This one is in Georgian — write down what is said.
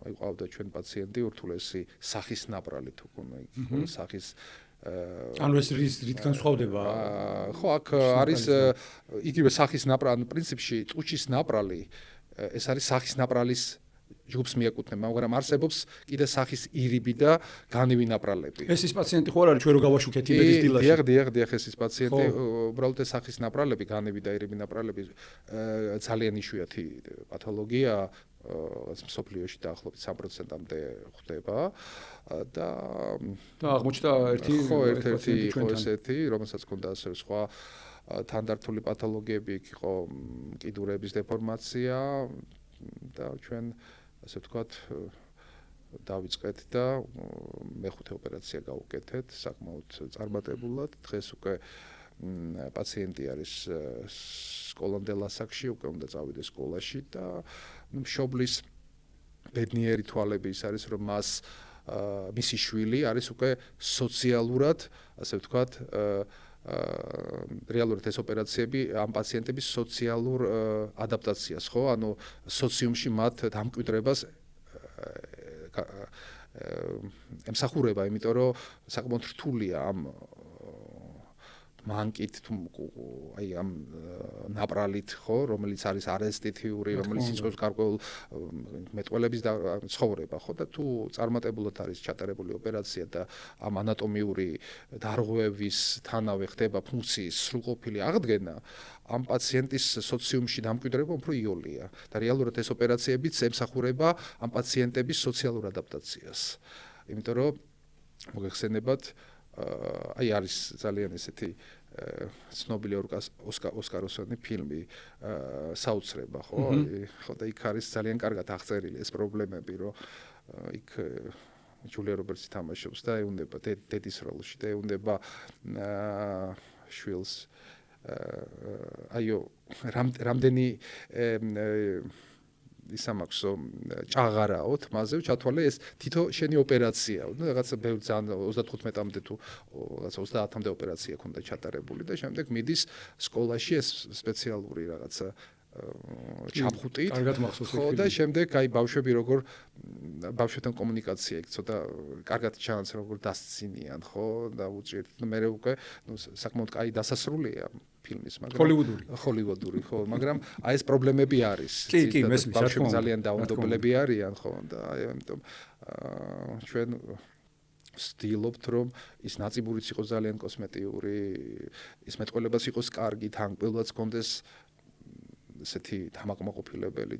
აი ყავდა ჩვენ პაციენტი ურთულესი სახის ნაპრალი თუ კონა სახის ანუ ეს რით განსხვავდება? ხო, აქ არის იგივე სახის ნაპრალი, პრინციპში წუჩის ნაპრალი ეს არის სახის ნაპრალის ჯგუფს მიეკუთვნება, მაგრამ არსებობს კიდე სახის ირიბი და განივი ნაპრალები. ეს ის პაციენტი ხო არ არის ჩვენ რო გავაშუქეთ იმედის დილაში? დიახ, ეს ის პაციენტი, უბრალოდ ეს სახის ნაპრალები, განივი და ირიბი ნაპრალები ძალიან იშვიათი პათოლოგია, მსოფლიოში დაახლოებით 3%-მდე ხდება და აღმოჩნდა ერთი, რომელსაც ჰქონდა ასევე სხვა თანდართული პათოლოგიები, იყო კიდურების დეფორმაცია და ჩვენ ასე ვთქვათ დავიწყეთ და მეხუთე ოპერაცია გავუკეთეთ საკმაოდ წარმატებულად. დღეს უკვე პაციენტი არის სკოლამდე ასაკში, უკვე უნდა წავიდეს სკოლაში და მშობლის ბედნიერი თვალები ის არის, რომ მას მისი შვილი არის უკვე სოციალურად, ასე ვთქვათ, რეალურად ეს ოპერაციები ამ პაციენტების სოციალურ ადაპტაციას, ხო, ანუ სოციუმში მათ დამკვიდრებას ემსახურება, იმიტომ რომ საკმაოდ რთულია ამ მანკით თუ აი ამ ნაპრალით, ხო, რომელიც არის არესტიტიური, რომელიც იწვევს გარკვეულ მეტყველების ცხოვრება, ხო, და თუ წარმატებულად არის ჩატარებული ოპერაცია და ამ ანატომიური დარღვევის თანავე ხდება ფუნქციის სრულყოფილი აღდგენა, ამ პაციენტის სოციუმში დამკვიდრება უფრო იოლია და რეალურად ეს ოპერაციებიც ემსახურება ამ პაციენტების სოციალურ ადაპტაციას. იმიტომ რომ მოგეხსენებათ, აი არის ძალიან ესეთი ცნობილი ოსკაროსანი ფილმი საოცრება, ხო? ხო და იქ არის ძალიან კარგად აღწერილი ეს პრობლემები, რომ იქ ჯულია რობერტსი თამაშობს და ეუნდება დედის როლში და ეუნდება შვილს აიო რამდენი ისამაქსო ჭაღარაოთ მასზე ჩათვალე ეს თითო შენი ოპერაციაა და რაღაცა ბევრ ძალიან 35-მდე თუ რაღაცა 30-მდე ოპერაცია ქონდა ჩატარებული და შემდეგ მიდის სკოლაში ეს სპეციალური რაღაცა ჩაფხუტით ხო და შემდეგ აი ბავშვები როგორ ბავშვებთან კომუნიკაცია იქ ცოტა კარგად ჩანს როგორ დასცინიან ხო და უჭირთ მე უკვე საკმაოდ კაი დასასრულია ფილმის მაგრამ ჰოლივუდური ხო მაგრამ აი ეს პრობლემები არის კი მესმის ბავშვები ძალიან დაუნდობლები არიან ხო და აი ამიტომ ჩვენ ვცდილობთ რომ ის ნაწიბურიც იყოს ძალიან კოსმეტიური ის მეტყველებაც იყოს კარგი თან ყველაც კონდეს ესეთი დამაკმაყოფილებელი